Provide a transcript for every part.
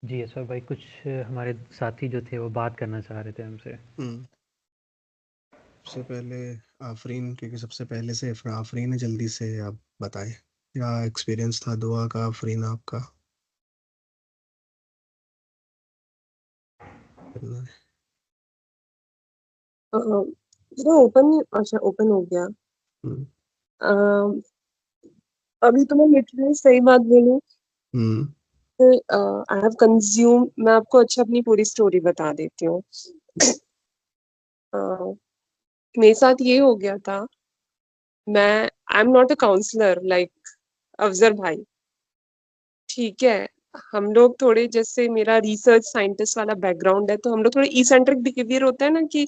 जी, यशवर भाई कुछ हमारे साथी जो थे वो बात करना चाह रहे थे हमसे। हम्म। सबसे पहले आफरीन, क्योंकि सबसे पहले से आफरीन है, जल्दी से आप बताएं क्या एक्सपीरियंस था दुआ का आफरीन आपका। मेरा ओपन, अच्छा ओपन हो गया। हम्म। अभी तो मैं लिटरली सही बात बोलूं, हम्म। आई हैव कंज्यूम, मैं आपको अच्छा अपनी पूरी स्टोरी बता देती हूँ। अ, मेरे साथ ये हो गया था। मैं I am not a counselor like Afzar भाई, ठीक है। हम लोग थोड़े, जैसे मेरा रिसर्च साइंटिस्ट वाला बैकग्राउंड है, तो हम लोग थोड़े ई सेंट्रिक बिहेवियर होता है ना, कि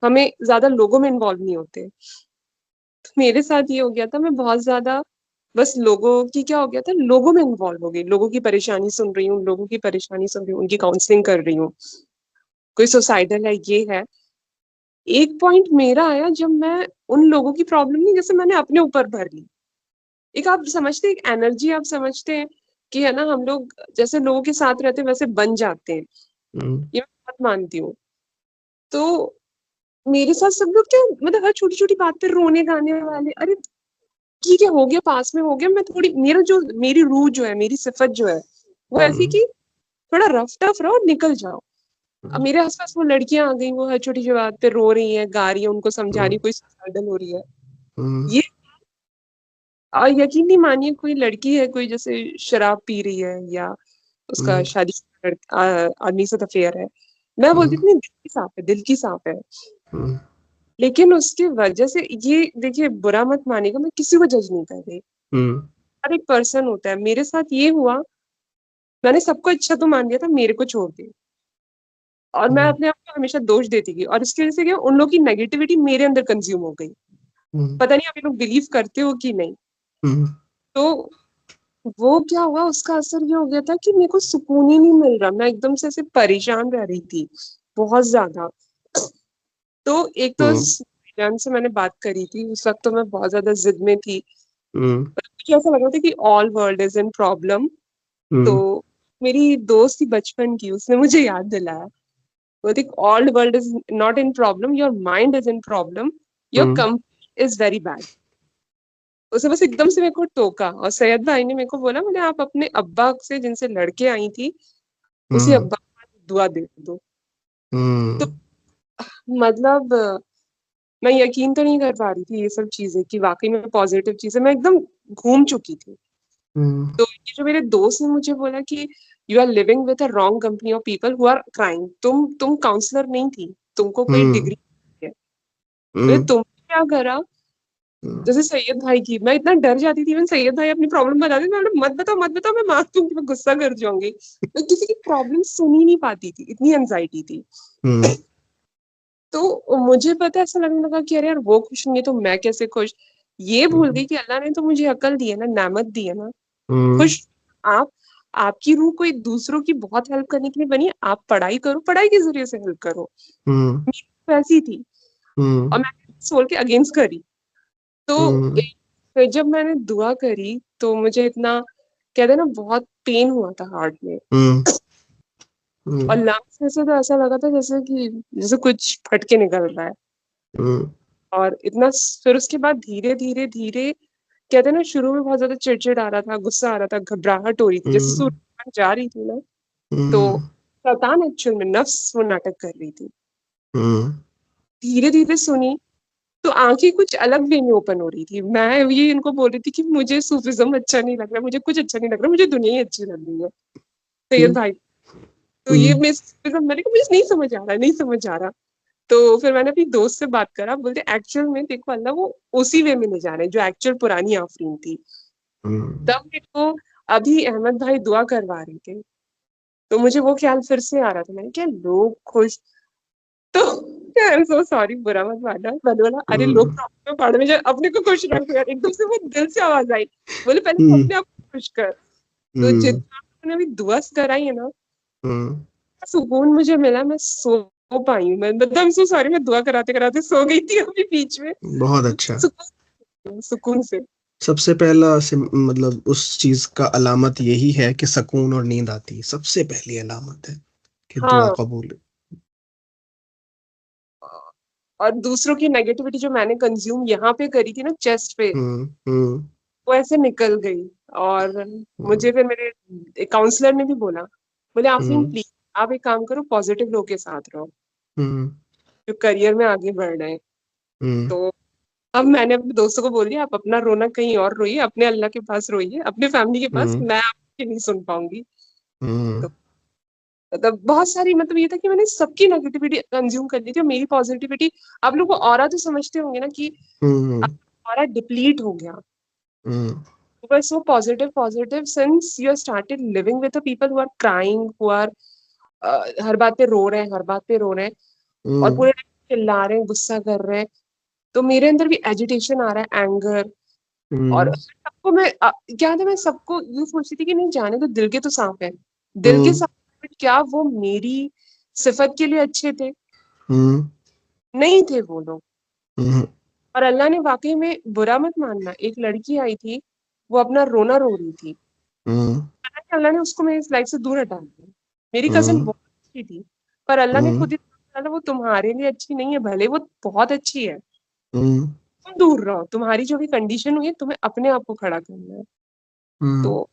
हमें ज्यादा लोगों में इन्वॉल्व नहीं होते। तो मेरे साथ ये हो गया था, मैं बहुत ज्यादा बस लोगों की, क्या हो गया था, लोगों में इन्वॉल्व हो गई, लोगों की परेशानी सुन रही हूँ, लोगों की परेशानी सुन रही हूँ, उनकी काउंसलिंग कर रही हूँ। कोई सुसाइडल है, ये है। एक पॉइंट मेरा आया जब मैं उन लोगों की प्रॉब्लम नहीं, जैसे मैंने अपने ऊपर भर ली। एक आप समझते हैं, एक एनर्जी आप समझते हैं कि है ना, हम लोग जैसे लोगों के साथ रहते हैं वैसे बन जाते हैं। हम्म। ये मैं बहुत मानती हूँ। तो मेरे साथ सब लोग क्या, मतलब हर छोटी छोटी बात पे रोने गाने वाले। अरे ठीक है, हो गया, पास में हो गया। मैं थोड़ी, मेरा जो, मेरी रूह जो है, मेरी सिफत जो है, वो ऐसी हम्म। कि थोड़ा रफ टफ रहो, निकल जाओ। अब हम्म। मेरे आसपास वो लड़कियां आ गई, वो हर छोटी छोटी बात पे रो रही हैं, गा रही हैं, उनको समझा रही, हम्म। कोई सुसाइडल हो रही है। हम्म। ये, और यकीन नहीं मानिए, कोई लड़की है, कोई जैसे शराब पी रही है, या उसका हम्म। शादी आदमी से अफेयर है, मैं बोलती थी नहीं, दिल की साफ है, दिल की साफ है। हम्म। लेकिन उसकी वजह से, ये देखिए, बुरा मत मानिएगा, मैं किसी को जज नहीं कर रही। हम्म। हर एक पर्सन होता है। मेरे साथ ये हुआ, मैंने सबको अच्छा तो मान लिया था, मेरे को छोड़ दिया। और मैं हम्म। अपने आप को हमेशा दोष देती गई, और इसकी वजह से क्या, उन लोग की नेगेटिविटी मेरे अंदर कंज्यूम हो गई। हम्म। पता नहीं आप ये लोग बिलीव करते हो कि नहीं। हम्म। तो वो क्या हुआ, उसका असर ये हो गया था कि मेरे को सुकून ही नहीं मिल रहा, मैं एकदम से ऐसे परेशान रह रही थी, बहुत ज्यादा। तो एक तो हम्म। जान से मैंने बात करी थी, उस वक्त तो मैं बहुत ज्यादा जिद में थी। हम्म। मुझे ऐसा लग रहा था कि all world is in problem. तो हम्म। मेरी दोस्त थी बचपन की, उसने मुझे याद दिलाया, वो थी, all world is not in problem, your mind is in problem, your hmm. Company is very bad. उसे बस एकदम से मेरे को टोका, और सैयद भाई ने मेरे को बोला, बोले आप अपने अब्बा से जिनसे लड़के आई थी, उसी हम्म। अब्बा को दुआ दे दो। तो हम्म। मतलब मैं यकीन तो नहीं कर पा रही थी ये सब चीजें, कि वाकई में पॉजिटिव चीजें, मैं एकदम घूम चुकी थी। हम्म। तो ये जो मेरे दोस्त ने मुझे बोला कि you are living with a wrong company of people who are crying, तुम काउंसलर नहीं थी, तुमको कोई हम्म। डिग्री है। बोले हम्म। तुमने क्या करा, जैसे सैयद भाई की, मैं इतना डर जाती थी, मैं सैयद भाई अपनी प्रॉब्लम बताती थी, मैं बोला, मत बताओ मत बताओ, मैं मार दूंगी, मैं गुस्सा कर जाऊंगी। मैं किसी की प्रॉब्लम सुन ही नहीं पाती थी, इतनी एंजाइटी थी। हम्म। तो मुझे पता है, ऐसा लगने लगा कि अरे यार, वो खुश नहीं है तो मैं कैसे खुश। ये भूल हम्म। गई कि अल्लाह ने तो मुझे अकल दी है ना, नेमत दी है ना। हम्म। खुश, आप, आपकी रूह कोई दूसरों की बहुत हेल्प करने के लिए बनी है। आप पढ़ाई करो, पढ़ाई के जरिए से हेल्प करो। हम्म। मेरी तो वैसी थी, और हम्म। मैंने सोल के अगेंस्ट करी। तो हम्म। फिर जब मैंने दुआ करी, तो मुझे इतना, कहते हैं ना, बहुत पेन हुआ था हार्ट में। हम्म। और हम्म। लंग्स में से तो ऐसा लगा था जैसे कि, जैसे कुछ फटके निकल रहा है। हम्म। और इतना, फिर उसके बाद धीरे धीरे धीरे, कहते हैं ना, शुरू में बहुत ज्यादा चिड़चिड़ आ रहा था, गुस्सा आ रहा था, घबराहट हो रही थी, जैसे हम्म। सूरज जा रही थी ना। तो हम्म। शैतान एक्चुअल में, नफ्स वो नाटक कर रही थी। हम्म। धीरे धीरे सुनी, तो आंखें कुछ अलग वे में ओपन हो रही थी। मैं ये इनको बोल रही थी कि मुझे सूफिज्म अच्छा नहीं लग रहा, मुझे कुछ अच्छा नहीं लग रहा, मुझे दुनिया ही अच्छी लग रही है। सैयद भाई, तो ये हम्म। मैं सूफिज्म, मैंने कहा मुझे नहीं समझ आ रहा, नहीं समझ आ रहा। तो फिर मैंने अपनी दोस्त से बात करा, बोलते एक्चुअल में देखो, अल्लाह वो उसी वे में ले जा रहे हैं जो एक्चुअल पुरानी आफरीन थी। हम्म। तब मेरे को अभी अहमद भाई दुआ करवा रहे थे, तो मुझे वो ख्याल फिर से आ रहा था, मैंने क्या, लोग खुश। तो आई एम सो सॉरी, बुरा मत मानना, मैंने बोला अरे लोग हम्म। प्रॉब्लम में पड़ में जाए, अपने को खुश रखो यार। एकदम से वो दिल से आवाज आई, बोले पहले तो हम्म। अपने आप को खुश कर। तो हम्म। जितना मैंने अभी दुआ कराई है ना, हम्म। सुकून मुझे मिला, मैं सो पाई हूँ। मैं मतलब सो सॉरी, मैं दुआ कराते कराते सो गई थी अभी बीच में। बहुत अच्छा। सुकून, सुकून से। सबसे पहला मतलब उस चीज का अलामत यही है कि सुकून और नींद आती है, सबसे पहली अलामत है कि दुआ हाँ, कबूल है। और दूसरों की नेगेटिविटी जो मैंने कंज्यूम यहाँ पे करी थी ना चेस्ट पे, हम्म। वो ऐसे निकल गई। और हम्म। मुझे फिर मेरे काउंसलर ने भी बोला, बोले आफरीन हम्म। प्लीज आप एक काम करो, पॉजिटिव लोग के साथ रहो हम्म। जो करियर में आगे बढ़ रहे हैं। हम्म। तो अब मैंने अपने दोस्तों को बोल दिया, आप अपना रोना कहीं और रोइए, अपने अल्लाह के पास रोइए, अपने फैमिली के पास, हम्म। मैं आपकी नहीं सुन पाऊंगी। हम्म। तो मतलब बहुत सारी, मतलब ये था कि मैंने सबकी नेगेटिविटी कंज्यूम कर ली थी और मेरी पॉजिटिविटी। आप लोग को ऑरा तो समझते होंगे ना कि हम्म। ऑरा डिप्लीट हो गया। हम्म। You were so positive since you have started living with the people who are crying, who are हर बात पे रो रहे हैं, हर बात पे रो रहे हैं और हम्म। पूरे टाइम चिल्ला रहे हैं, गुस्सा कर रहे हैं। तो मेरे अंदर भी एजिटेशन आ रहा है, एंगर। और हम्म। सबको मैं क्या था, मैं सबको ये सोचती थी कि नहीं जाने तो, दिल के तो सांप है, दिल के हम्म। सांप। but क्या वो मेरी सिफत के लिए अच्छे थे? हम्म। नहीं थे वो लोग। हम्म। और अल्लाह ने वाकई में, बुरा मत मानना, एक लड़की आई थी, वो अपना रोना रो रही थी, हम्म। हालांकि अल्लाह ने उसको मेरी लाइफ से दूर हटा दिया। मेरी कजिन हम्म। बहुत अच्छी थी, पर अल्लाह ने हम्म। खुद ही बोला, वो तुम्हारे लिए अच्छी नहीं है, भले वो बहुत अच्छी है, हम्म। तुम दूर रहो, तुम्हारी जो भी कंडीशन हुई है, तुम्हें अपने आप को खड़ा करना है। तो हम्म।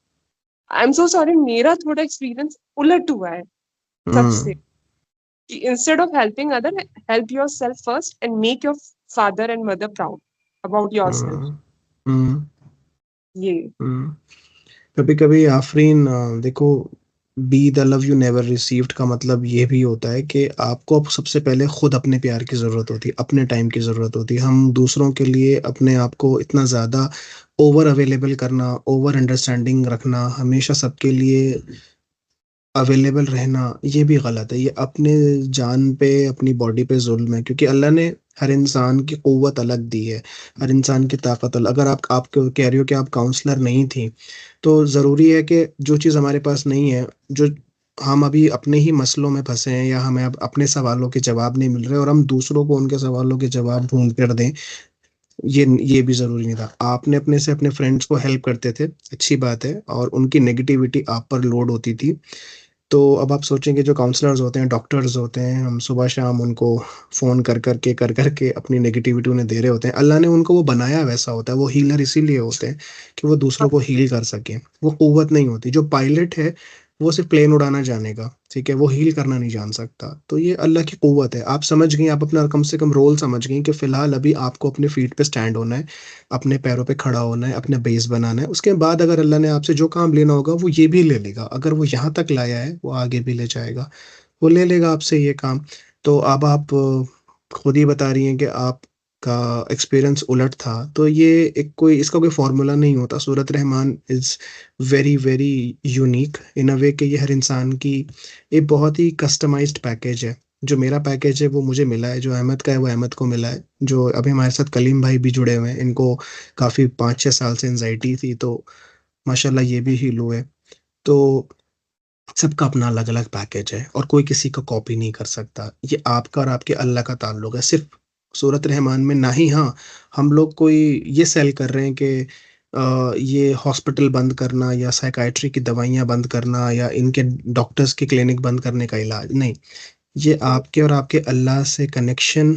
आई एम सो सॉरी, मेरा थोड़ा एक्सपीरियंस उलट हुआ है सबसे, हम्म। कि instead of helping other, help yourself first and make your father and mother proud about yourself. Hmm. Hmm. ये कभी कभी आफरीन, देखो, be the love you never received का मतलब ये भी होता है कि आपको अब सबसे पहले खुद अपने प्यार की ज़रूरत होती है, अपने टाइम की ज़रूरत होती है। हम दूसरों के लिए अपने आप को इतना ज़्यादा ओवर अवेलेबल करना, ओवर अंडरस्टैंडिंग रखना, हमेशा सबके लिए अवेलेबल रहना, ये भी गलत है। ये अपने जान पे, अपनी बॉडी पे जुल्म है, क्योंकि अल्लाह ने हर इंसान की क़ुव्वत अलग दी है, हर इंसान की ताकत अलग। अगर आप कह रही हो कि आप काउंसलर नहीं थी, तो ज़रूरी है कि जो चीज़ हमारे पास नहीं है, जो हम अभी अपने ही मसलों में फंसे हैं या हमें अब अपने सवालों के जवाब नहीं मिल रहे और हम दूसरों को उनके सवालों के जवाब ढूंढ कर दें, ये भी ज़रूरी नहीं था। आपने अपने से अपने फ्रेंड्स को हेल्प करते थे, अच्छी बात है, और उनकी नेगेटिविटी आप पर लोड होती थी। तो अब आप सोचेंगे जो काउंसलर्स होते हैं, डॉक्टर्स होते हैं, हम सुबह शाम उनको फ़ोन कर कर के अपनी नेगेटिविटी उन्हें दे रहे होते हैं। अल्लाह ने उनको वो बनाया वैसा होता है, वो हीलर इसीलिए होते हैं कि वो दूसरों को हील कर सकें। वो क़ुव्वत नहीं होती। जो पायलट है, वो सिर्फ़ प्लेन उड़ाना जानेगा, ठीक है? वो हील करना नहीं जान सकता। तो ये अल्लाह की क़ुव्वत है। आप समझ गईं, आप अपना कम से कम रोल समझ गईं कि फ़िलहाल अभी आपको अपने फीट पे स्टैंड होना है, अपने पैरों पे खड़ा होना है, अपना बेस बनाना है। उसके बाद अगर अल्लाह ने आपसे जो काम लेना होगा, वो ये भी ले लेगा। अगर वो यहाँ तक लाया है, वो आगे भी ले जाएगा। वो ले लेगा आपसे ये काम। तो अब आप खुद ही बता रही हैं कि आपका एक्सपीरियंस उलट था। तो ये एक कोई इसका कोई फ़ॉर्मूला नहीं होता। Surat Rahman is very, very unique in a way कि ये हर इंसान की एक बहुत ही कस्टमाइज़्ड पैकेज है। जो मेरा पैकेज है, वो मुझे मिला है, जो अहमद का है, वो अहमद को मिला है। जो अभी हमारे साथ कलीम भाई भी जुड़े हुए हैं, इनको काफ़ी 5-6 साल से एंग्ज़ायटी थी, तो माशाल्लाह ये भी हील हुए। तो सबका अपना अलग-अलग पैकेज है और कोई किसी का कॉपी नहीं कर सकता। ये आपका और आपके अल्लाह का ताल्लुक है। सिर्फ़ सूरत रहमान में ना ही, हाँ, हम लोग कोई ये सेल कर रहे हैं कि ये हॉस्पिटल बंद करना या साइकियाट्री की दवाइयाँ बंद करना या इनके डॉक्टर्स की क्लिनिक बंद करने का इलाज नहीं। ये आपके और आपके अल्लाह से कनेक्शन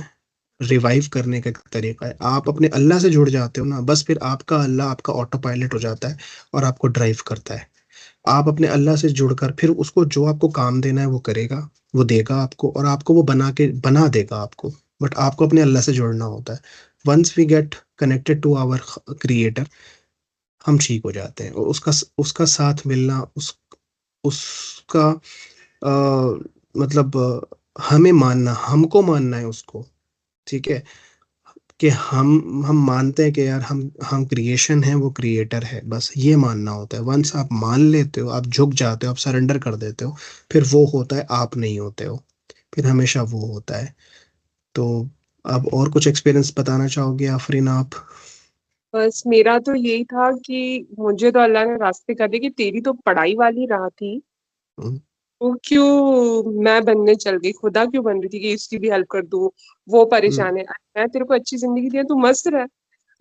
रिवाइव करने का एक तरीका है। आप अपने अल्लाह से जुड़ जाते हो ना, बस फिर आपका अल्लाह आपका ऑटो पायलट हो जाता है और आपको ड्राइव करता है। आप अपने अल्लाह से जुड़कर फिर उसको जो आपको काम देना है वो करेगा, वो देगा आपको और आपको वो बना देगा आपको। बट आपको अपने अल्लाह से जुड़ना होता है। Once we get connected to our creator, हम ठीक हो जाते हैं और उसका साथ मिलना, उसका मतलब हमें मानना, हमको मानना है उसको, ठीक है? कि हम मानते हैं कि यार हम क्रिएशन हैं, वो क्रिएटर है, बस ये मानना होता है। वंस आप मान लेते हो, आप झुक जाते हो, आप सरेंडर कर देते हो, फिर वो होता है, आप नहीं होते हो। फिर हमेशा वो होता है। तो अब और कुछ एक्सपीरियंस बताना चाहोगे आफरीन आप? बस मेरा तो यही था कि मुझे तो अल्लाह ने रास्ते कर दिए कि तेरी तो पढ़ाई वाली राह थी, हुँ। वो क्यों मैं बनने चल गई, खुदा क्यों बन रही थी कि इसकी भी हेल्प कर दूं, वो हुँ। परेशान है, मैं तेरे को अच्छी जिंदगी दी है, तू मस्त रह।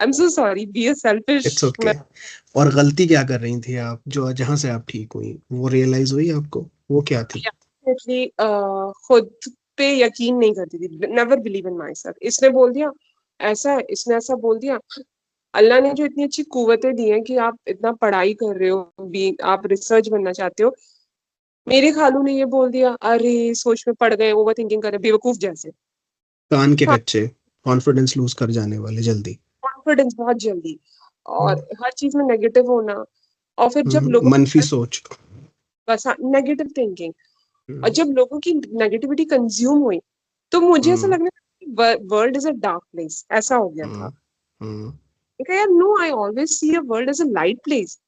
I am so sorry, be a selfish. It's okay. और गलती क्या कर रही थी आप, जो जहाँ से आप ठीक हुई, वो रियलाइज हुई आपको, वो क्या थी? डेफिनेटली खुद पे यकीन नहीं करती थी, never believe in my self. इसने बोल दिया ऐसा है, इसने ऐसा बोल दिया। अल्लाह ने जो इतनी अच्छी कुव्वतें दी हैं कि आप इतना पढ़ाई कर रहे हो, भी आप रिसर्च बनना चाहते हो, मेरे खालू ने ये बोल दिया, अरे सोच में पड़ गए, ओवर थिंकिंग कर रहे, बेवकूफ जैसे। कान के कच्चे, कॉन्फिडेंस लूज कर जाने वाले जल्दी। कॉन्फिडेंस बहुत जल्दी, और हर चीज में नेगेटिव होना। और फिर जब लोगों मनफी सोच। बस नेगेटिव थिंकिंग, और हम्म, जब लोगों की नेगेटिविटी कंज्यूम हुई, तो मुझे ऐसा हम्म, लगने लगा world is a dark place, ऐसा हो गया था। हम्म, हम्म, मैंने कहा यार no, I always see a world as a light place.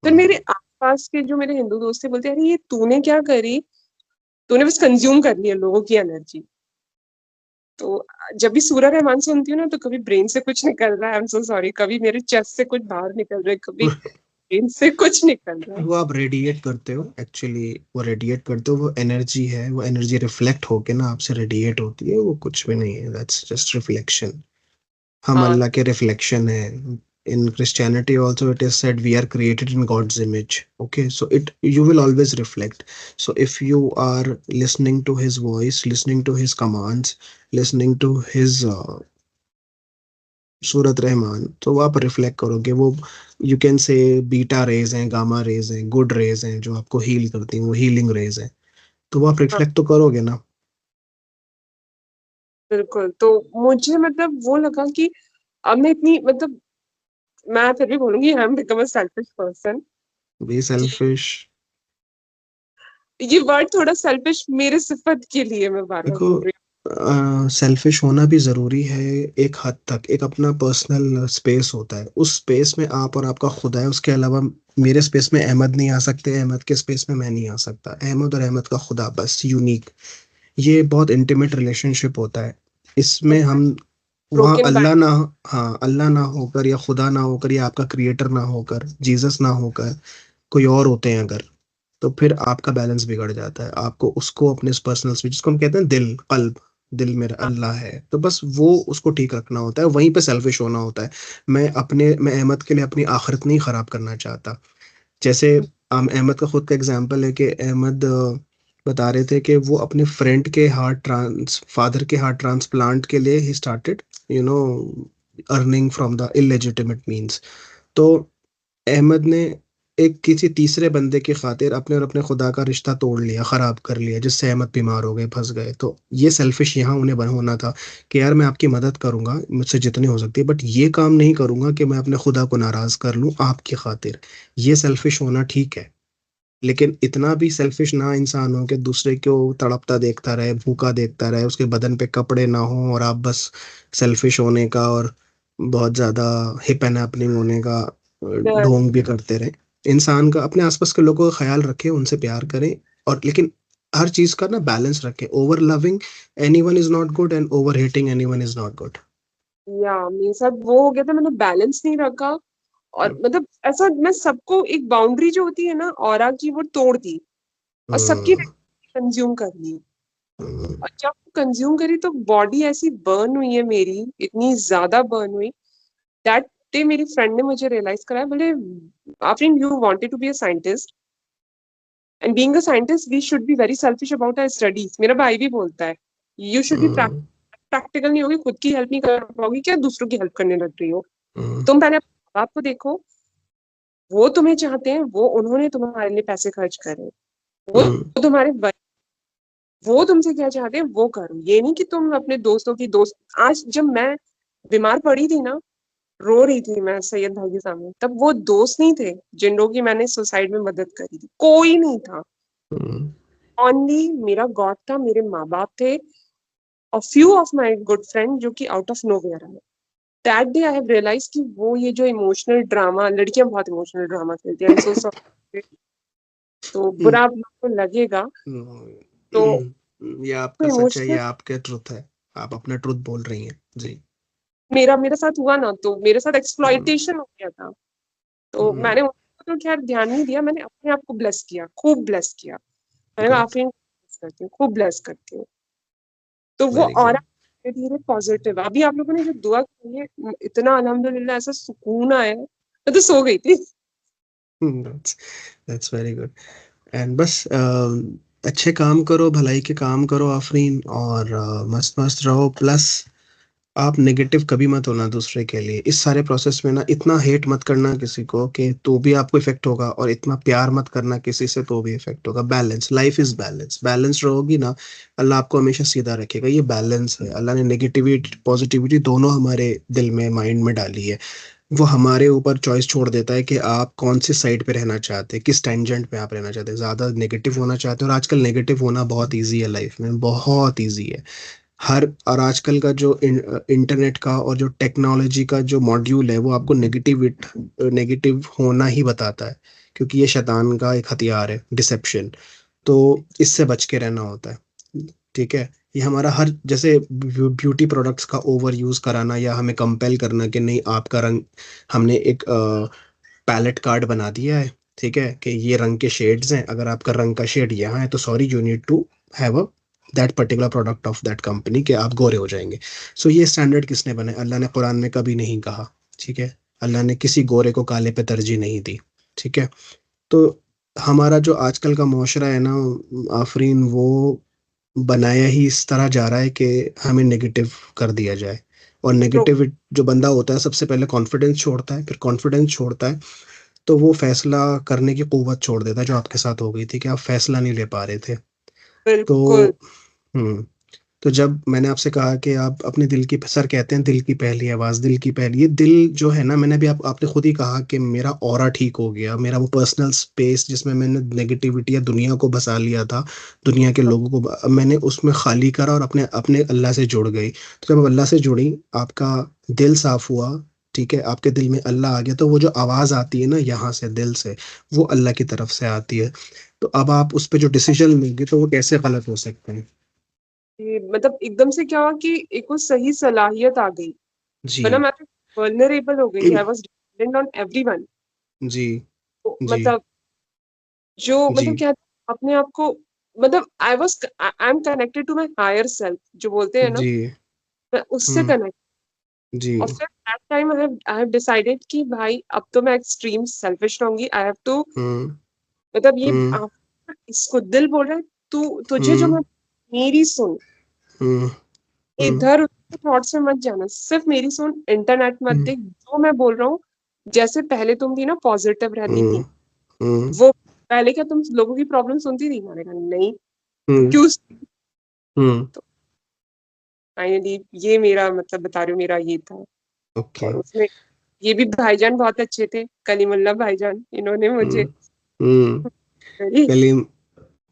फिर मेरे हम्म। आसपास के जो मेरे हिंदू दोस्त थे बोलते हैं, अरे ये तूने क्या करी, तूने बस कंज्यूम कर लिया लोगों की एनर्जी। तो जब भी सूरा रहमान सुनती हूँ ना, तो कभी ब्रेन से कुछ निकल रहा है, आई एम सो सॉरी, कभी मेरे चेस्ट से कुछ बाहर निकल रहा है, कभी ब्रेन से कुछ निकल रहा है। वो आप रेडिएट करते हो एक्चुअली, वो रेडिएट करते हो, वो एनर्जी है, वो एनर्जी रिफ्लेक्ट होके ना आपसे रेडिएट होती है, वो कुछ भी नहीं है, दैट्स जस्ट रिफ्लेक्शन। हम हाँ अल्लाह के रिफ्लेक्शन है। In Christianity also it is said we are created in God's image. Okay, so it you will always reflect. So if you are listening to His voice, listening to His commands, listening to His सूरत रहमान, तो वो आप reflect करोगे। वो you can say beta raise हैं, gamma rays हैं, good raise हैं, जो आपको हील करती हैं, वो हीलिंग रेज हैं। तो वो आप हाँ रिफ्लेक्ट तो करोगे ना। बिल्कुल। तो मुझे मतलब वो लगा कि अब मैं इतनी मतलब, मैं फिर भी बोलूंगी I am become a selfish person. Be selfish. ये वर्ड थोड़ा सेल्फिश मेरे सिफत के लिए मैं बार बार देखो, बोल रही सेल्फिश होना भी जरूरी है एक हद तक। एक अपना पर्सनल स्पेस होता है, उस स्पेस में आप और आपका खुदा है, उसके अलावा मेरे स्पेस में अहमद नहीं आ सकते, अहमद के स्पेस में मैं नहीं आ सकता, अहमद और अहमद का खुदा, बस यूनिक। ये बहुत इंटीमेट रिलेशनशिप होता है। हूँ। इसमें हम वहाँ ब्रोकन अल्लाह बैंक। ना, हाँ अल्लाह ना होकर या खुदा ना होकर या आपका क्रिएटर ना होकर, जीसस ना होकर, कोई और होते हैं अगर, तो फिर आपका बैलेंस बिगड़ जाता है। आपको उसको अपने पर्सनल स्पेस, जिसको हम कहते हैं दिल, कल्ब, दिल मेरा अल्लाह है, तो बस वो उसको ठीक रखना होता है, वहीं पे सेल्फिश होना होता है। मैं अहमद के लिए अपनी आखिरत नहीं खराब करना चाहता। जैसे अहमद का खुद का एग्जांपल है कि अहमद बता रहे थे कि वो अपने फ्रेंड के फादर के हार्ट ट्रांसप्लांट के लिए he started you know earning from the illegitimate means. तो अहमद ने एक किसी तीसरे बंदे की खातिर अपने और अपने खुदा का रिश्ता तोड़ लिया, खराब कर लिया, जिससे अहमद बीमार हो गए, फंस गए। तो ये सेल्फिश यहाँ उन्हें बन होना था कि यार मैं आपकी मदद करूंगा मुझसे जितनी हो सकती है, बट ये काम नहीं करूंगा कि मैं अपने खुदा को नाराज कर लूं आपकी खातिर। ये सेल्फिश होना ठीक है, लेकिन इतना भी सेल्फिश ना इंसान हो कि दूसरे को तड़पता देखता रहे, भूखा देखता रहे, उसके बदन पे कपड़े ना हो, और आप बस सेल्फिश होने का और बहुत ज्यादा हिप एंड हैपनिंग होने का ढोंग भी करते रहे। इंसान का अपने आसपास के लोगों का ख्याल रखें, उनसे प्यार करें, और लेकिन हर चीज का ना बैलेंस रखें। Over loving anyone is not good and over hating anyone is not good. या मेरे साथ वो हो गया था, मैंने बैलेंस नहीं रखा। और मतलब ऐसा मैं सबको, एक बाउंड्री जो होती है ना ऑरा की, वो तोड़ दी और सबकी कंज्यूम कर ली। और जब कंज्यूम करी तो बॉडी ऐसी बर्न हुई है मेरी, इतनी ज्यादा बर्न हुई। दैट डे मेरी फ्रेंड ने मुझे रियलाइज कराया, बोले Afreen you wanted to be a scientist, and being a scientist we should be very selfish about our studies. मेरा भाई भी बोलता है यू शुड बी प्रैक्टिकल नहीं होगी, खुद की हेल्प नहीं कर पाओगी, क्या दूसरों की हेल्प करने लग रही हो। तुम पहले अपने बाप को देखो, वो तुम्हें चाहते हैं, वो उन्होंने तुम्हारे लिए पैसे खर्च करे, वो तुम्हारे वो तुमसे क्या चाहते हैं वो करो। ये नहीं कि तुम अपने दोस्तों की दोस्त। आज जब मैं बीमार पड़ी थी ना, रो रही थी मैं सैयद भाई के सामने, तब वो दोस्त नहीं थे जिन लोगों की मैंने सुसाइड में मदद करी थी, कोई नहीं था। ओनली मेरा गॉड था, मेरे माँ बाप थे, और few of my good friend जो कि आउट ऑफ नोवेयर आए। That day I have realise कि वो ये जो इमोशनल ड्रामा, लड़कियां बहुत इमोशनल ड्रामा खेलती हैं, आई एम सो सॉरी, तो बुरा आप लोग को लगेगा। तो ये आपका सच है, ये इमोशनल, आपके ट्रुथ है, आप अपना ट्रुथ बोल रही हैं जी। मेरा मेरे साथ हुआ ना, तो मेरे साथ हम्म, एक्सप्लॉइटेशन हो गया था। तो हम्म, मैंने उसको तो खैर ध्यान नहीं दिया, मैंने अपने आप को ब्लेस किया, खूब ब्लेस किया। मैंने कहा गुड, आफरीन करती हूँ, खूब ब्लेस करती हूँ। तो वो वेरी और गुड। धीरे पॉजिटिव। अभी आप लोगों ने जो दुआ की है, इतना अल्हम्दुलिल्लाह ऐसा सुकून आया है, मैं तो सो गई थी। That's that's very good. And बस अच्छे काम करो, भलाई के काम करो आफरीन, और मस्त मस्त रहो। प्लस आप नेगेटिव कभी मत होना दूसरे के लिए। इस सारे प्रोसेस में ना इतना हेट मत करना किसी को कि तो भी आपको इफेक्ट होगा, और इतना प्यार मत करना किसी से तो भी इफेक्ट होगा। Balance, life is balance. Balance रहोगी ना, अल्लाह आपको हमेशा सीधा रखेगा। ये बैलेंस है। अल्लाह ने नेगेटिविटी पॉजिटिविटी दोनों हमारे दिल में, माइंड में डाली है। वो हमारे ऊपर चॉइस छोड़ देता है कि आप कौन सी साइड पे रहना चाहते हैं, किस टेंजेंट पे आप रहना चाहते हैं। ज़्यादा नेगेटिव होना चाहते हैं, और आजकल नेगेटिव होना बहुत ईजी है लाइफ में, बहुत ईजी है। हर और आजकल का जो इंटरनेट का और जो टेक्नोलॉजी का जो मॉड्यूल है, वो आपको नेगेटिव होना ही बताता है, क्योंकि ये शैतान का एक हथियार है, डिसेप्शन। तो इससे बच के रहना होता है। ठीक है। ये हमारा हर, जैसे ब्यूटी प्रोडक्ट्स का ओवर यूज कराना या हमें कंपेल करना कि नहीं आपका रंग, हमने एक पैलेट कार्ड बना दिया है, ठीक है, कि ये रंग के शेड्स हैं, अगर आपका रंग का शेड यहाँ है तो sorry, you need to have a that particular product of that company, कि आप गोरे हो जाएंगे। सो ये स्टैंडर्ड किसने बनाया? अल्लाह ने कुरान में कभी नहीं कहा। ठीक है। अल्लाह ने किसी गोरे को काले पे तरजीह नहीं दी। ठीक है। तो हमारा जो आजकल का मुआशरा है ना आफरीन, वो बनाया ही इस तरह जा रहा है कि हमें नेगेटिव कर दिया जाए। और प्रो नेगेटिव जो बंदा होता है, सबसे पहले कॉन्फिडेंस छोड़ता है, फिर कॉन्फिडेंस छोड़ता है, तो वो फैसला करने की कुव्वत छोड़ देता है, जो आपके साथ हो गई थी कि आप फैसला नहीं ले पा रहे थे। तो बिल्कुल। हम्म तो जब मैंने आपसे कहा कि आप अपने दिल की, सर कहते हैं दिल की पहली आवाज़, दिल की पहली, ये दिल जो है ना, मैंने भी आपने खुद ही कहा कि मेरा ऑरा ठीक हो गया, मेरा वो पर्सनल स्पेस जिसमें मैंने नेगेटिविटी या दुनिया को बसा लिया था, दुनिया के लोगों को मैंने उसमें खाली करा और अपने अपने अल्लाह से जुड़ गई। तो जब आप अल्लाह से जुड़ी, आपका दिल साफ हुआ, ठीक है, आपके दिल में अल्लाह आ गया, तो वो जो आवाज़ आती है ना यहाँ से, दिल से, वो अल्लाह की तरफ से आती है। तो अब आप उस पर जो डिसीजन लेंगे, तो वो कैसे गलत हो सकते हैं? ये मतलब एकदम से क्या हुआ कि एक वो सही सलाहियत आ गई, वरना जी। मैं तो वल्नरेबल हो गई थी। I was dependent on everyone. जी। तो जी। मतलब जो मतलब जी। क्या, अपने आप को, मतलब I am connected to my higher self, जो बोलते हैं ना, जी। मैं उससे हुँ। कनेक्ट। जी। और फिर that time I have decided कि भाई अब तो मैं एक्सट्रीम सेल्फिश रहूंगी। आई हैव टू, हुँ। मतलब ये हुँ। इसको दिल बोल रहा है, तू तुझे जो हुँ। मैं, मेरी सुन, हुँ। हुँ। इधर उधर थॉट्स में मत जाना, सिर्फ मेरी सुन, इंटरनेट मत हुँ। देख। जो मैं बोल रहा हूँ, जैसे पहले तुम थी ना पॉजिटिव रहती हुँ। थी, हुँ। वो पहले क्या तुम लोगों की प्रॉब्लम सुनती थी? मैंने कहा नहीं। तो हुँ। क्यों? हुँ। तो फाइनली ये मेरा मतलब बता रही हूँ, मेरा ये था। ओके। और उसमें ये भी भाईजान बहुत अच्छे थे, कलीमुल्लाह भाईजान, इन्होंने हुँ। मुझे हुँ। very कलीम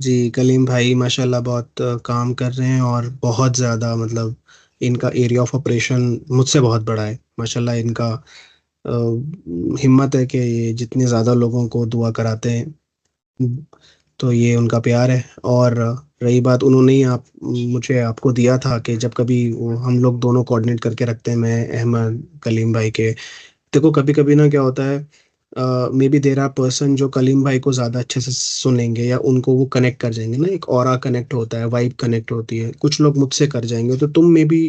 जी, कलीम भाई माशाल्लाह बहुत काम कर रहे हैं, और बहुत ज़्यादा मतलब इनका एरिया ऑफ ऑपरेशन मुझसे बहुत बड़ा है। माशाल्लाह इनका हिम्मत है कि ये जितने ज़्यादा लोगों को दुआ कराते हैं। तो ये उनका प्यार है। और रही बात, उन्होंने ही आप मुझे आपको दिया था कि जब कभी हम लोग दोनों कोऑर्डिनेट करके रखते हैं, मैं अहमद कलीम भाई के। देखो कभी कभी ना क्या होता है, maybe there are person जो कलीम भाई को ज़्यादा अच्छे से सुनेंगे, या उनको वो कनेक्ट कर जाएंगे ना, एक ऑरा कनेक्ट होता है, वाइब कनेक्ट होती है, कुछ लोग मुझसे कर जाएंगे, तो तुम maybe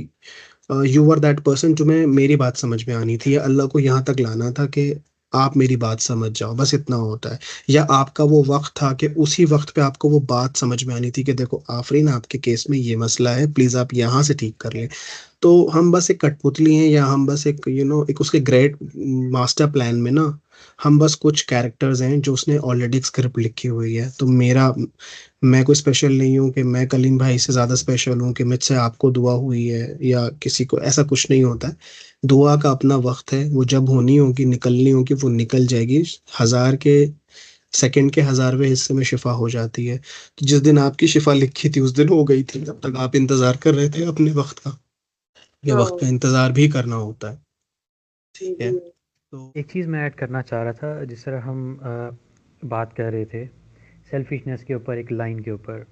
you are that person, तुम्हें मेरी बात समझ में आनी थी, या अल्लाह को यहाँ तक लाना था कि आप मेरी बात समझ जाओ, बस इतना होता है। या आपका वो वक्त था कि उसी वक्त पे आपको वो बात समझ में आनी थी कि देखो आफरीन, आपके केस में ये मसला है, प्लीज़ आप यहाँ से ठीक कर लें। तो हम बस एक कठपुतली हैं, या हम बस एक एक उसके ग्रेट मास्टर प्लान में ना, हम बस कुछ कैरेक्टर्स हैं जो उसने ऑलरेडी एक स्क्रिप्ट लिखी हुई है। तो मैं कोई स्पेशल नहीं हूँ कि मैं कलीम भाई से ज़्यादा स्पेशल हूँ कि मुझसे आपको दुआ हुई है या किसी को, ऐसा कुछ नहीं होता है। दुआ का अपना वक्त है, वो जब होनी होगी, निकलनी होगी, वो निकल जाएगी। हज़ार के सेकंड के हज़ारवें हिस्से में शिफा हो जाती है। तो जिस दिन आपकी शिफा लिखी थी, उस दिन हो गई थी, जब तक आप इंतज़ार कर रहे थे अपने वक्त का। ये वक्त हाँ का इंतज़ार भी करना होता है। जी ठीक है। जी। तो एक चीज़ मैं ऐड करना चाह रहा था, जिस तरह हम बात कर रहे थे सेल्फिशनेस के ऊपर, एक लाइन के ऊपर,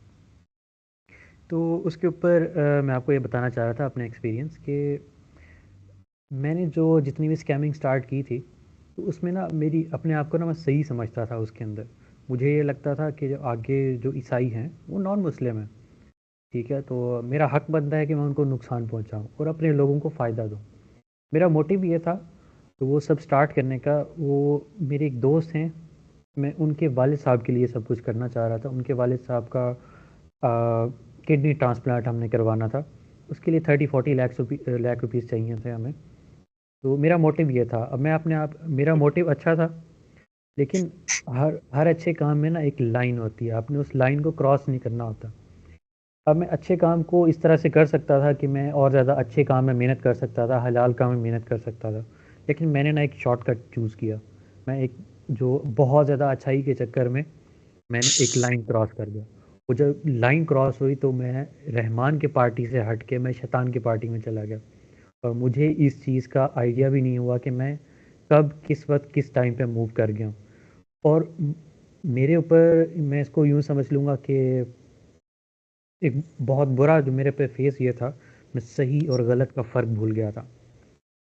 तो उसके ऊपर मैं आपको ये बताना चाह रहा था अपने एक्सपीरियंस कि मैंने जो जितनी भी स्कैमिंग स्टार्ट की थी, तो उसमें ना मेरी अपने आप को ना मैं सही समझता था उसके अंदर। मुझे ये लगता था कि जो आगे जो ईसाई हैं वो नॉन मुस्लिम हैं, ठीक है? तो मेरा हक बनता है कि मैं उनको नुकसान पहुँचाऊँ और अपने लोगों को फ़ायदा दूँ। मेरा मोटिव ये था, तो वो सब स्टार्ट करने का। वो मेरे एक दोस्त हैं, मैं उनके वालिद साहब के लिए सब कुछ करना चाह रहा था। उनके वालिद साहब का किडनी ट्रांसप्लांट हमने करवाना था। उसके लिए 30-40 लाख रुपीज़ चाहिए थे हमें। तो मेरा मोटिव ये था। अब मैं अपने आप मेरा मोटिव अच्छा था, लेकिन हर हर अच्छे काम में ना एक लाइन होती है, आपने उस लाइन को क्रॉस नहीं करना होता। अब मैं अच्छे काम को इस तरह से कर सकता था कि मैं और ज़्यादा अच्छे काम में मेहनत कर सकता था, हलाल काम में मेहनत कर सकता था। लेकिन मैंने ना एक शॉर्टकट चूज़ किया। मैं एक जो बहुत ज़्यादा अच्छाई के चक्कर में मैंने एक लाइन क्रॉस कर दिया। वो जब लाइन क्रॉस हुई तो मैं रहमान के पार्टी से हट के मैं शैतान की पार्टी में चला गया। और मुझे इस चीज़ का आइडिया भी नहीं हुआ कि मैं कब, किस वक़्त, किस टाइम पे मूव कर गया हूँ। और मेरे ऊपर मैं इसको यूँ समझ लूँगा कि एक बहुत बुरा जो मेरे पे फेस ये था, मैं सही और गलत का फ़र्क भूल गया था।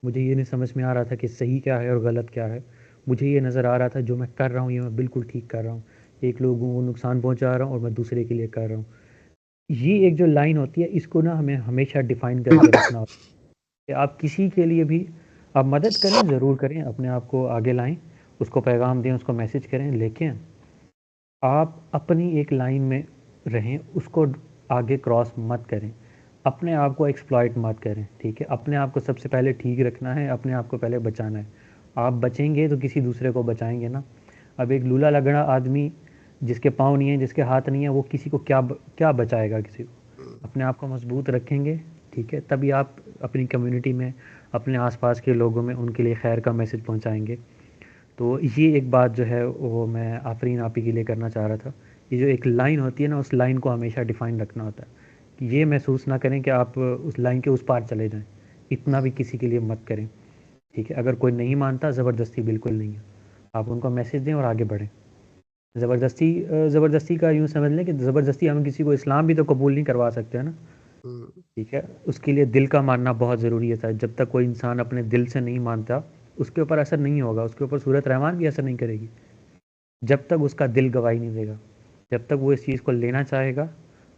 मुझे ये नहीं समझ में आ रहा था कि सही क्या है और गलत क्या है। मुझे ये नज़र आ रहा था जो मैं कर रहा हूँ ये मैं बिल्कुल ठीक कर रहा हूँ। एक लोगों को नुकसान पहुँचा रहा हूँ और मैं दूसरे के लिए कर रहा हूँ। ये एक जो लाइन होती है इसको ना हमें हमेशा डिफ़ाइन करके रखना होता है कि आप किसी के लिए भी आप मदद करें, ज़रूर करें, अपने आप को आगे लाएँ, उसको पैगाम दें, उसको मैसेज करें, लेकिन आप अपनी एक लाइन में रहें, उसको आगे क्रॉस मत करें। अपने आप को एक्सप्लॉइट मत करें, ठीक है? अपने आप को सबसे पहले ठीक रखना है, अपने आप को पहले बचाना है। आप बचेंगे तो किसी दूसरे को बचाएँगे ना। अब एक लूला लगड़ा आदमी जिसके पाँव नहीं है, जिसके हाथ नहीं है, वो किसी को क्या बचाएगा किसी को? अपने आप को मजबूत रखेंगे, ठीक है? तभी आप अपनी कम्युनिटी में, अपने आस-पास के लोगों में उनके लिए खैर का मैसेज पहुँचाएँगे। तो ये एक बात जो है वो मैं आफरीन आप ही के लिए करना चाह रहा था। ये जो एक लाइन होती है ना, उस लाइन को हमेशा डिफ़ाइन रखना होता है कि ये महसूस ना करें कि आप उस लाइन के उस पार चले जाएँ। इतना भी किसी के लिए मत करें, ठीक है? अगर कोई नहीं मानता, ज़बरदस्ती बिल्कुल नहीं है। आप उनको मैसेज दें और आगे बढ़ें। ज़बरदस्ती का यूँ समझ लें कि ज़बरदस्ती हम किसी को इस्लाम भी तो कबूल नहीं करवा सकते, है ना? ठीक है? उसके लिए दिल का मानना बहुत ज़रूरी है। जब तक कोई इंसान अपने दिल से नहीं मानता, उसके ऊपर असर नहीं होगा, उसके ऊपर सूरत रहमान भी असर नहीं करेगी। जब तक उसका दिल गवाही नहीं देगा, जब तक वो इस चीज़ को लेना चाहेगा,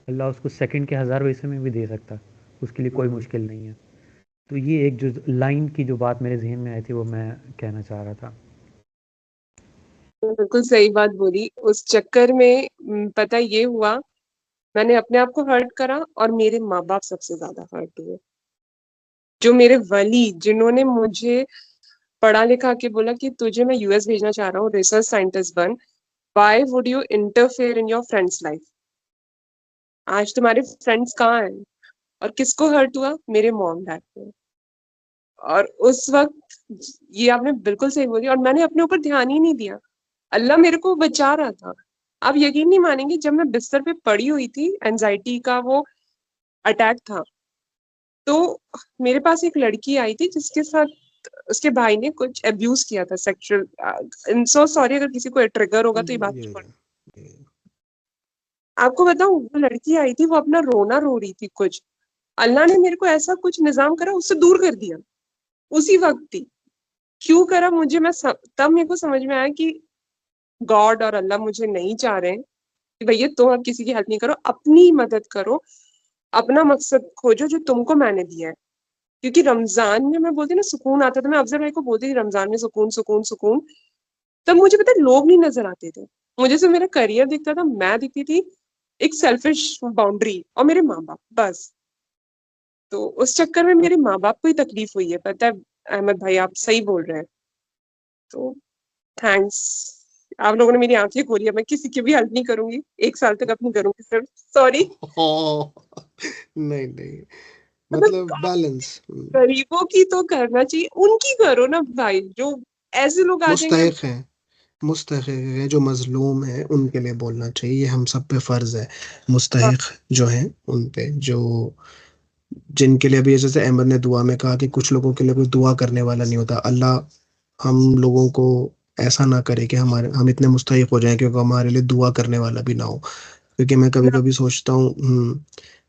अल्लाह उसको सेकंड के 1000 हिस्से में भी दे सकता है। उसके लिए कोई मुश्किल नहीं है। तो ये एक जो लाइन की जो बात मेरे ज़हन में आई थी, वो मैं कहना चाह रहा था। बिल्कुल सही बात बोली। उस चक्कर में पता ये हुआ, मैंने अपने आप को हर्ट करा और मेरे माँ-बाप सबसे ज़्यादा हर्ट हुए। जो मेरे वली, जिन्होंने मुझे पढ़ा लिखा के बोला कि तुझे मैं यूएस भेजना चाह रहा हूँ, रिसर्च साइंटिस्ट बन। Why would you interfere in your friends life? आज तुम्हारे फ्रेंड्स कहाँ हैं? और किसको हर्ट हुआ? मेरे मॉम डैड को। और उस वक्त ये आपने बिल्कुल सही बोली और मैंने अपने ऊपर ध्यान ही नहीं दिया। अल्लाह मेरे को बचा रहा था। आप यकीन नहीं मानेंगे, जब मैं बिस्तर पे पड़ी हुई थी, एंजाइटी का वो अटैक था, तो मेरे पास एक लड़की आई थी जिसके साथ उसके भाई ने कुछ अब्यूज किया था, सेक्सुअल। आई सो सॉरी अगर किसी को ट्रिगर होगा तो ये बात छोड़। आपको बताऊं, वो लड़की आई थी, वो अपना रोना रो रही थी कुछ। अल्लाह ने मेरे को ऐसा कुछ निजाम करा, उससे दूर कर दिया उसी वक्त ही। क्यों करा मुझे, तब मेरे को समझ में आया कि गॉड और अल्लाह मुझे नहीं चाह रहे हैं कि भैया तुम अब किसी की हेल्प नहीं करो, अपनी मदद करो, अपना मकसद खोजो जो तुमको मैंने दिया है। क्योंकि रमजान में मैं बोलती ना सुकून आता था, मैं अफजल भाई को बोलती थी रमजान में सुकून सुकून सुकून। तब मुझे पता है लोग नहीं नजर आते थे, मुझे सिर्फ मेरा करियर दिखता था, मैं दिखती थी, एक सेल्फिश बाउंड्री, और मेरे माँ बाप बस। तो उस चक्कर में मेरे माँ बाप को ही तकलीफ हुई है, पता है अहमद भाई, आप सही बोल रहे हैं। तो थैंक्स, आप लोगों ने मेरी आंखें खोली है। मैं किसी की भी हेल्प नहीं करूंगी, 1 साल तक अपनी करूंगी सिर्फ। सॉरी। नहीं नहीं, मतलब मतलब बैलेंस। गरीबों की तो करना चाहिए, उनकी करो ना भाई, जो ऐसे लोग आ जाएंगे। मुस्तहिक हैं, मुस्तहिक हैं, जो मजलूम हैं उनके लिए बोलना चाहिए, ये हम सब पे फर्ज है। हाँ, मुस्तहिक जो हैं उन पे, जो जिनके लिए अभी जैसे अहमद ने दुआ में कहा कि कुछ लोगों के लिए कोई दुआ करने वाला नहीं होता। अल्लाह हम लोगों को ऐसा ना करे कि हम इतने मुस्तहिक हो जाएं कि हमारे लिए दुआ करने वाला भी ना हो। क्योंकि मैं कभी ना, कभी सोचता हूँ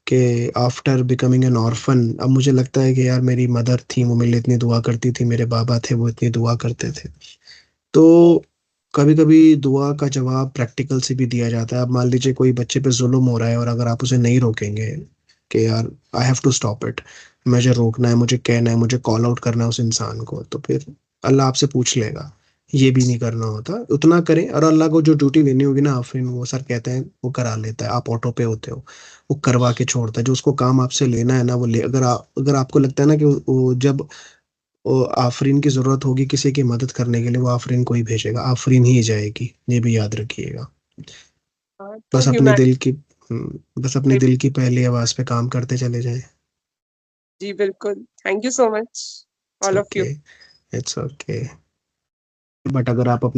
कि आफ्टर बिकमिंग एन ऑर्फन, अब मुझे लगता है कि यार मेरी मदर थी, वो मेरे लिए इतनी दुआ करती थी, मेरे बाबा थे वो इतनी दुआ करते थे। तो कभी-कभी दुआ का जवाब प्रैक्टिकल से भी दिया जाता है। अब मान लीजिए कोई बच्चे पे ज़ुल्म हो रहा है और अगर आप उसे नहीं रोकेंगे कि यार I have to stop it, मुझे रोकना है, मुझे कहना है, मुझे कॉल आउट करना है उस इंसान को, तो फिर अल्लाह आपसे पूछ लेगा। ये भी नहीं करना होता, उतना करें और अल्लाह को जो ड्यूटी देनी होगी ना आफ़रीन, वो सर कहते हैं वो करा लेता है, आप ऑटो पे होते हो, वो करवा के छोड़ता है। जो उसको काम आपसे लेना है ना वो ले, अगर आपको लगता है ना कि वो जब आफ़रीन की ज़रूरत होगी किसी की मदद करने के लिए, वो आफ़रीन को ही भेजेगा, आफ़रीन ही जाएगी, ये भी याद रखिएगा। तो बस अपने दिल की बस अपने दिल की ह्यूमैनिटी। पहली आवाज़ पे काम करते चले जाएँ। जी बिल्कुल, thank you so much it's all of okay, you. It's okay. But अगर आप अपने